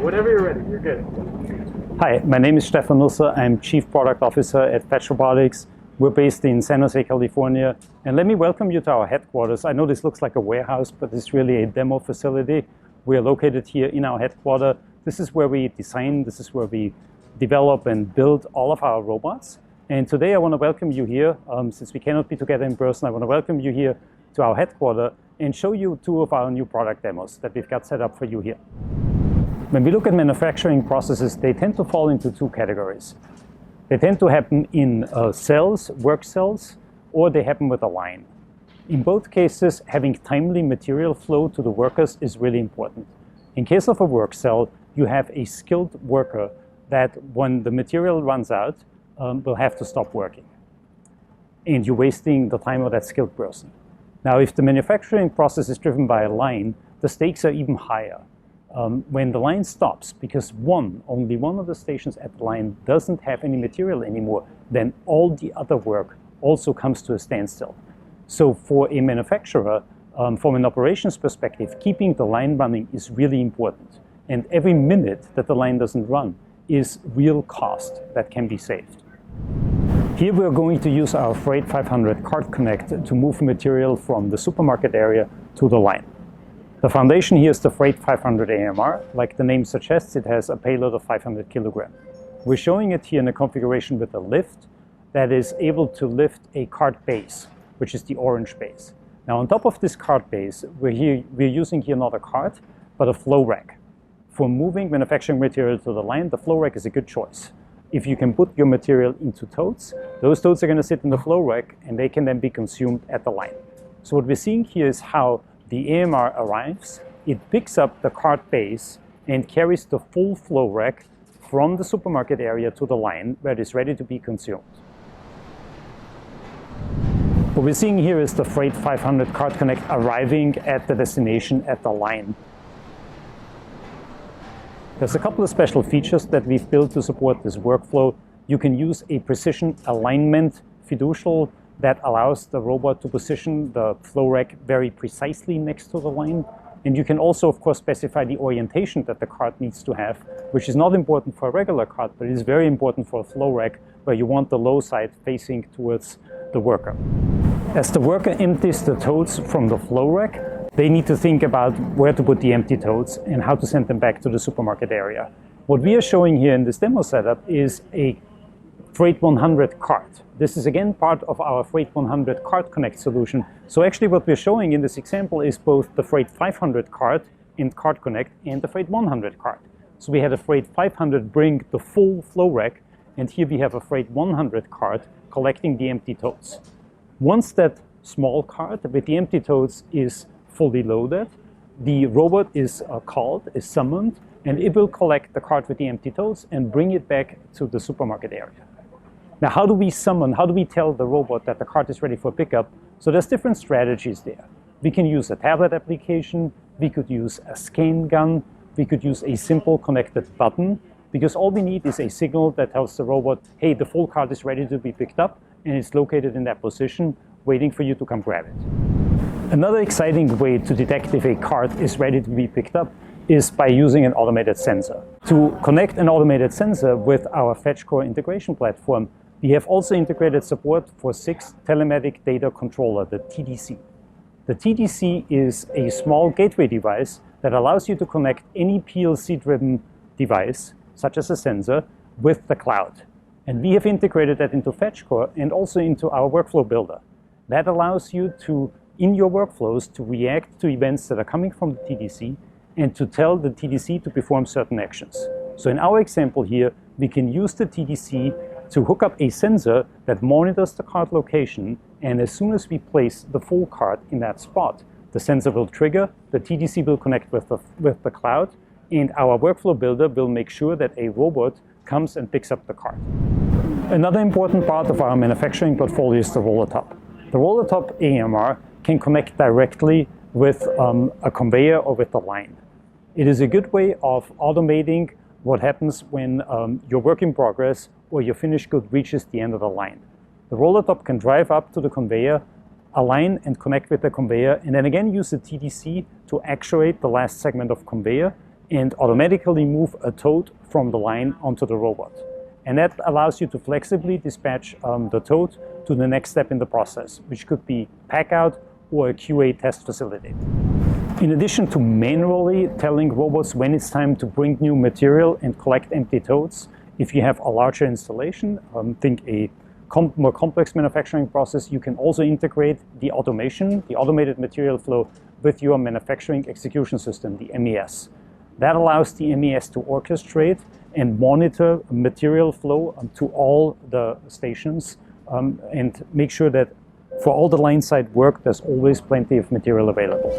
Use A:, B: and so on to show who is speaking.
A: Whenever you're ready, you're good.
B: Hi, my name is Stefan Nusser. I'm Chief Product Officer at Fetch Robotics. We're based in San Jose, California. And let me welcome you to our headquarters. I know this looks like a warehouse, but it's really a demo facility. We are located here in our headquarters. This is where we design, this is where we develop and build all of our robots. And today I want to welcome you here. Since we cannot be together in person, I want to welcome you here to our headquarters and show you two of our new product demos that we've got set up for you here. When we look at manufacturing processes, they tend to fall into two categories. They tend to happen in cells, work cells, or they happen with a line. In both cases, having timely material flow to the workers is really important. In case of a work cell, you have a skilled worker that when the material runs out, will have to stop working. And you're wasting the time of that skilled person. Now, if the manufacturing process is driven by a line, the stakes are even higher. When the line stops, because only one of the stations at the line doesn't have any material anymore, then all the other work also comes to a standstill. So for a manufacturer, from an operations perspective, keeping the line running is really important. And every minute that the line doesn't run is real cost that can be saved. Here we're going to use our Freight 500 Cart Connect to move material from the supermarket area to the line. The foundation here is the Freight 500 AMR. Like the name suggests, it has a payload of 500 kilograms. We're showing it here in a configuration with a lift that is able to lift a cart base, which is the orange base. Now on top of this cart base, we're using here not a cart, but a flow rack. For moving manufacturing material to the line, the flow rack is a good choice. If you can put your material into totes, those totes are going to sit in the flow rack and they can then be consumed at the line. So what we're seeing here is how the AMR arrives, it picks up the cart base and carries the full flow rack from the supermarket area to the line where it is ready to be consumed. What we're seeing here is the Freight 500 Cart Connect arriving at the destination at the line. There's a couple of special features that we've built to support this workflow. You can use a precision alignment fiducial that allows the robot to position the flow rack very precisely next to the line. And you can also, of course, specify the orientation that the cart needs to have, which is not important for a regular cart, but it is very important for a flow rack where you want the low side facing towards the worker. As the worker empties the totes from the flow rack, they need to think about where to put the empty totes and how to send them back to the supermarket area. What we are showing here in this demo setup is a Freight 100 cart. This is again part of our Freight 100 Cart Connect solution. So actually what we're showing in this example is both the Freight 500 cart in Cart Connect and the Freight 100 cart. So we had a Freight 500 bring the full flow rack, and here we have a Freight 100 cart collecting the empty totes. Once that small cart with the empty totes is fully loaded, the robot is summoned, and it will collect the cart with the empty totes and bring it back to the supermarket area. Now, how do we tell the robot that the cart is ready for pickup? So there's different strategies there. We can use a tablet application, we could use a scan gun, we could use a simple connected button, because all we need is a signal that tells the robot, hey, the full cart is ready to be picked up, and it's located in that position, waiting for you to come grab it. Another exciting way to detect if a cart is ready to be picked up is by using an automated sensor. To connect an automated sensor with our FetchCore integration platform, we have also integrated support for 6 telematic data controller, the TDC. The TDC is a small gateway device that allows you to connect any PLC-driven device, such as a sensor, with the cloud. And we have integrated that into FetchCore and also into our workflow builder. That allows you to, in your workflows, to react to events that are coming from the TDC and to tell the TDC to perform certain actions. So in our example here, we can use the TDC to hook up a sensor that monitors the cart location, and as soon as we place the full cart in that spot, the sensor will trigger, the TDC will connect with the cloud, and our workflow builder will make sure that a robot comes and picks up the cart. Another important part of our manufacturing portfolio is the roller top. The roller top AMR can connect directly with a conveyor or with the line. It is a good way of automating what happens when your work in progress or your finished good reaches the end of the line. The roller top can drive up to the conveyor, align and connect with the conveyor, and then again use the TDC to actuate the last segment of conveyor and automatically move a tote from the line onto the robot. And that allows you to flexibly dispatch the tote to the next step in the process, which could be pack out or a QA test facility. In addition to manually telling robots when it's time to bring new material and collect empty totes, if you have a larger installation, think a more complex manufacturing process, you can also integrate the automation, the automated material flow, with your manufacturing execution system, the MES. That allows the MES to orchestrate and monitor material flow to all the stations and make sure that for all the line side work, there's always plenty of material available.